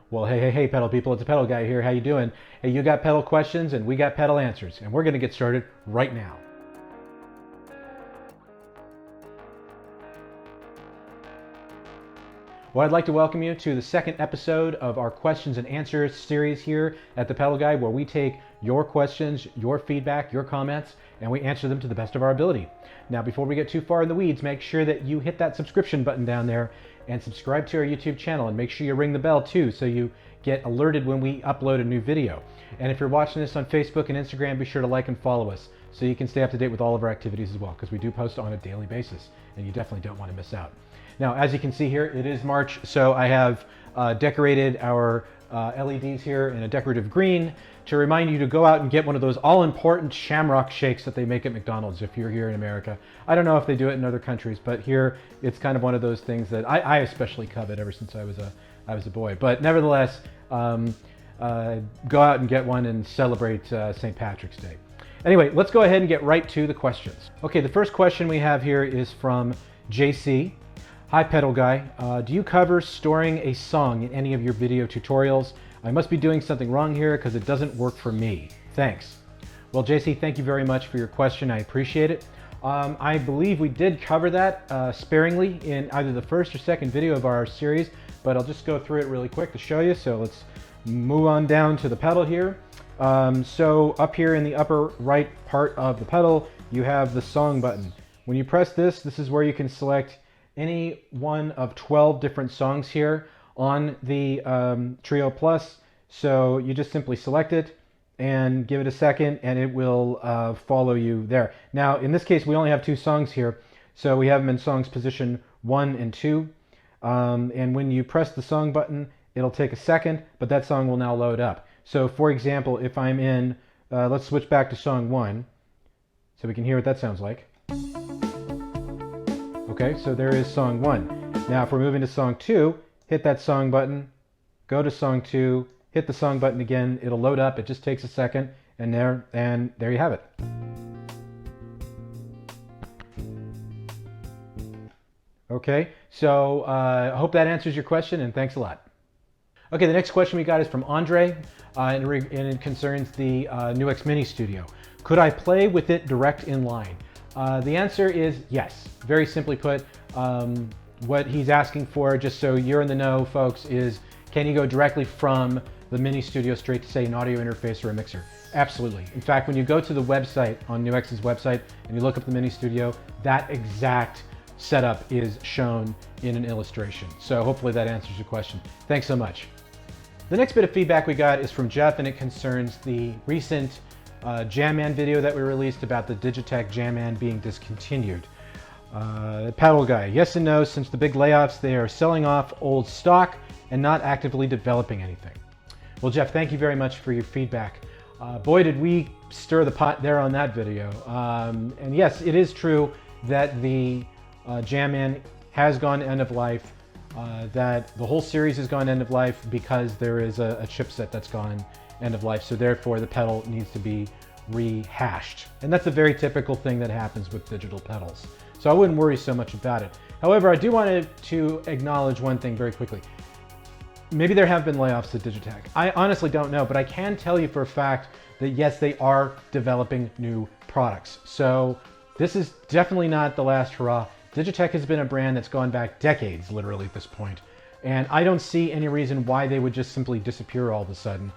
Well, hey, pedal people, it's a pedal guy here. How you doing? Hey, you got pedal questions and we got pedal answers, and we're going to get started right now. Well, I'd like to welcome you to the second episode of our questions and answers series here at the Pedal Guide, where we take your questions, your feedback, your comments, and we answer them to the best of our ability. Now, before we get too far in the weeds, make sure that you hit that subscription button down there and subscribe to our YouTube channel, and make sure you ring the bell too so you get alerted when we upload a new video. And if you're watching this on Facebook and Instagram, be sure to like and follow us so you can stay up to date with all of our activities as well, because we do post on a daily basis and you definitely don't want to miss out. Now, as you can see here, it is March, so I have decorated our LEDs here in a decorative green to remind you to go out and get one of those all-important shamrock shakes that they make at McDonald's if you're here in America. I don't know if they do it in other countries, but here it's kind of one of those things that I especially covet ever since I was a boy. But nevertheless, go out and get one and celebrate St. Patrick's Day. Anyway, let's go ahead and get right to the questions. Okay, the first question we have here is from JC. Hi Pedal Guy, do you cover storing a song in any of your video tutorials? I must be doing something wrong here because it doesn't work for me. Thanks. Well, JC, thank you very much for your question. I appreciate it. I believe we did cover that sparingly in either the first or second video of our series, but I'll just go through it really quick to show you. So let's move on down to the pedal here. So up here in the upper right part of the pedal, you have the song button. When you press this, this is where you can select any one of 12 different songs here on the Trio Plus. So you just simply select it and give it a second and it will follow you there. Now in this case we only have 2 songs here, so we have them in songs position 1 and 2. And when you press the song button, it'll take a second, but that song will now load up. So for example, if I'm in, let's switch back to song 1 so we can hear what that sounds like. Okay, so there is song 1. Now if we're moving to song 2, hit that song button, go to song 2, hit the song button again, it'll load up, it just takes a second, and there you have it. Okay, so I hope that answers your question, and thanks a lot. Okay, the next question we got is from Andre, and it concerns the NUX Mini Studio. Could I play with it direct in line? The answer is yes. Very simply put, what he's asking for, just so you're in the know, folks, is can you go directly from the Mini Studio straight to, say, an audio interface or a mixer? Absolutely. In fact, when you go to the website, on NUX's website, and you look up the Mini Studio, that exact setup is shown in an illustration. So hopefully that answers your question. Thanks so much. The next bit of feedback we got is from Jeff, and it concerns the recent JamMan video that we released about the Digitech JamMan being discontinued. Pedal Guy, yes and no. Since the big layoffs, they are selling off old stock and not actively developing anything. Well, Jeff, thank you very much for your feedback. Boy, did we stir the pot there on that video. And yes, it is true that the JamMan has gone end of life, that the whole series has gone end of life because there is a chipset that's gone end of life, so therefore the pedal needs to be rehashed. And that's a very typical thing that happens with digital pedals. So I wouldn't worry so much about it. However, I do want to acknowledge one thing very quickly. Maybe there have been layoffs at Digitech. I honestly don't know, but I can tell you for a fact that yes, they are developing new products. So this is definitely not the last hurrah. Digitech has been a brand that's gone back decades, literally at this point. And I don't see any reason why they would just simply disappear all of a sudden.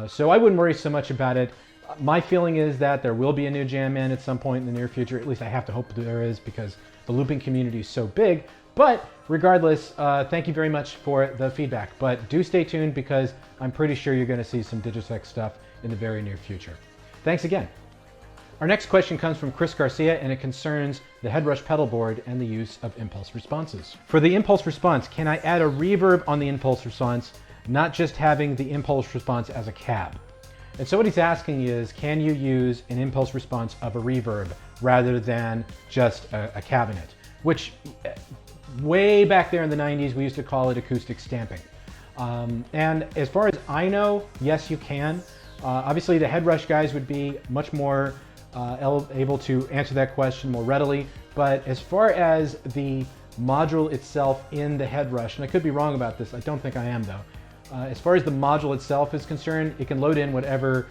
So I wouldn't worry so much about it. My feeling is that there will be a new JamMan at some point in the near future. At least I have to hope there is, because the looping community is so big. But regardless, thank you very much for the feedback. But do stay tuned, because I'm pretty sure you're going to see some Digitech stuff in the very near future. Thanks again. Our next question comes from Chris Garcia, and it concerns the Headrush pedal board and the use of impulse responses. For the impulse response, can I add a reverb on the impulse response, not just having the impulse response as a cab? And so what he's asking is, can you use an impulse response of a reverb rather than just a cabinet? Which, way back there in the 90s, we used to call it acoustic stamping. And as far as I know, yes, you can. Obviously, the Headrush guys would be much more able to answer that question more readily. But as far as the module itself in the Headrush, and I could be wrong about this, I don't think I am though, As far as the module itself is concerned, it can load in whatever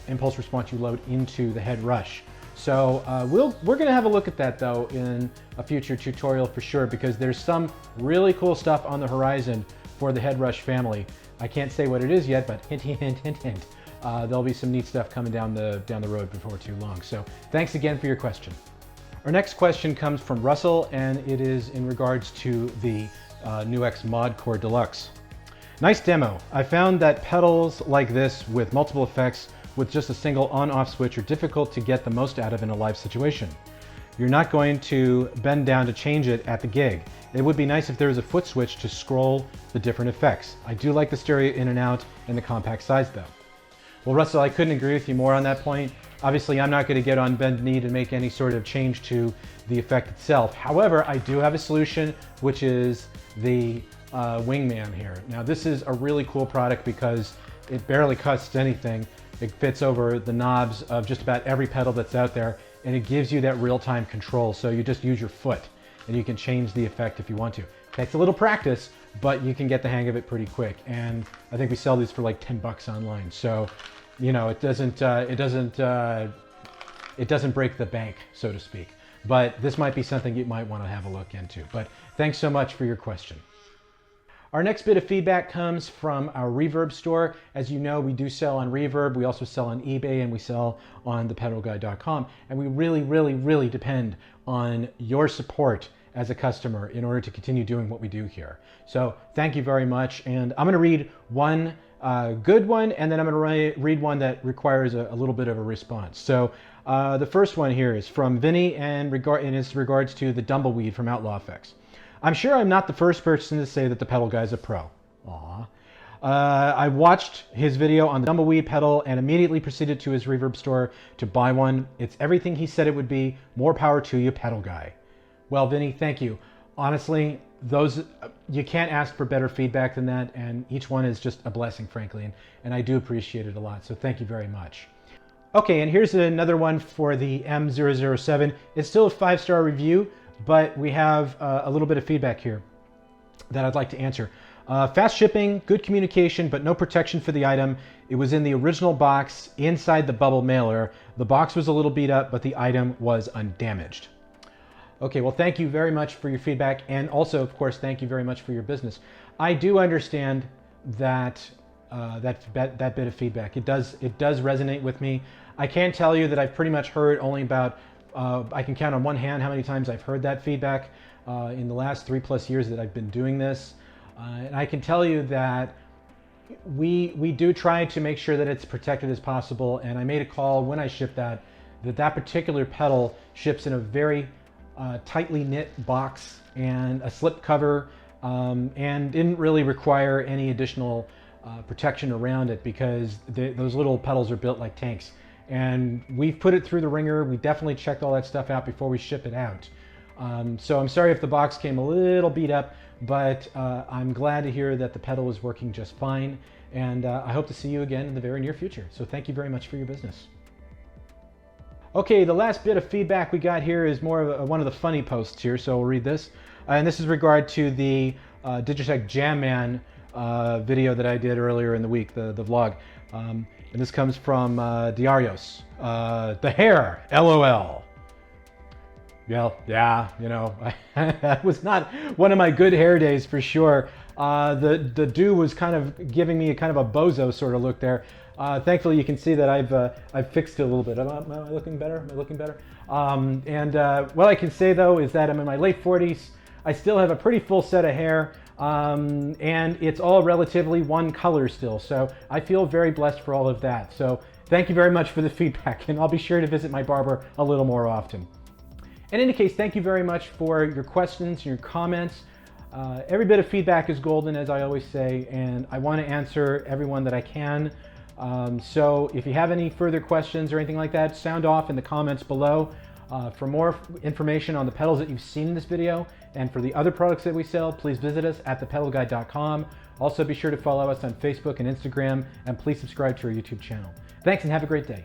impulse response you load into the Headrush. So we're going to have a look at that though in a future tutorial for sure, because there's some really cool stuff on the horizon for the Headrush family. I can't say what it is yet, but hint, hint, hint, hint. There'll be some neat stuff coming down the road before too long. So thanks again for your question. Our next question comes from Russell, and it is in regards to the NUX Mod Core Deluxe. Nice demo. I found that pedals like this with multiple effects with just a single on-off switch are difficult to get the most out of in a live situation. You're not going to bend down to change it at the gig. It would be nice if there was a foot switch to scroll the different effects. I do like the stereo in and out and the compact size though. Well, Russell, I couldn't agree with you more on that point. Obviously, I'm not going to get on bend knee to make any sort of change to the effect itself. However, I do have a solution, which is the Wingman here. Now, this is a really cool product because it barely costs anything. It fits over the knobs of just about every pedal that's out there, and it gives you that real-time control. So you just use your foot, and you can change the effect if you want to. It takes a little practice, but you can get the hang of it pretty quick. And I think we sell these for like 10 bucks online. So, you know, it doesn't break the bank, so to speak. But this might be something you might want to have a look into. But thanks so much for your question. Our next bit of feedback comes from our Reverb store. As you know, we do sell on Reverb. We also sell on eBay, and we sell on thepedalguy.com. And we really, really, really depend on your support as a customer in order to continue doing what we do here. So thank you very much. And I'm going to read one good one, and then I'm going to read one that requires a little bit of a response. So the first one here is from Vinny, and it's regards to the Dumbleweed from Outlaw Effects. I'm sure I'm not the first person to say that the pedal guy's a pro. Aww. I watched his video on the Dumbleweed pedal and immediately proceeded to his Reverb store to buy one. It's everything he said it would be. More power to you, pedal guy. Well, Vinny, thank you. Honestly, you can't ask for better feedback than that, and each one is just a blessing, frankly, and I do appreciate it a lot, so thank you very much. Okay, and here's another one for the M007. It's still a 5-star review, but we have a little bit of feedback here that I'd like to answer. Fast shipping, good communication, but no protection for the item. It was in the original box inside the bubble mailer. The box was a little beat up, but the item was undamaged. Okay, well, thank you very much for your feedback, and also, of course, thank you very much for your business. I do understand that that bit of feedback. It does resonate with me. I can tell you that I've pretty much heard only about I can count on one hand how many times I've heard that feedback in the last 3+ years that I've been doing this. And I can tell you that we do try to make sure that it's protected as possible. And I made a call when I shipped that particular pedal ships in a very tightly knit box and a slip cover, and didn't really require any additional protection around it because those little pedals are built like tanks. And we've put it through the ringer. We definitely checked all that stuff out before we ship it out. So I'm sorry if the box came a little beat up, but I'm glad to hear that the pedal is working just fine. And I hope to see you again in the very near future. So thank you very much for your business. Okay, the last bit of feedback we got here is more of one of the funny posts here, so we'll read this. And this is regard to the Digitech JamMan video that I did earlier in the week, the vlog. And this comes from Diarios. The hair, LOL. Well, yeah, you know, that was not one of my good hair days for sure. The do was kind of giving me a kind of a bozo sort of look there. Thankfully, you can see that I've fixed it a little bit. Am I looking better? Am I looking better? What I can say though is that I'm in my late 40s. I still have a pretty full set of hair. And it's all relatively one color still. So I feel very blessed for all of that. So thank you very much for the feedback, and I'll be sure to visit my barber a little more often. In any case, thank you very much for your questions and your comments. Every bit of feedback is golden, as I always say, and I want to answer everyone that I can. So if you have any further questions or anything like that, sound off in the comments below. For more information on the pedals that you've seen in this video and for the other products that we sell, please visit us at thepedalguy.com. Also, be sure to follow us on Facebook and Instagram, and please subscribe to our YouTube channel. Thanks and have a great day.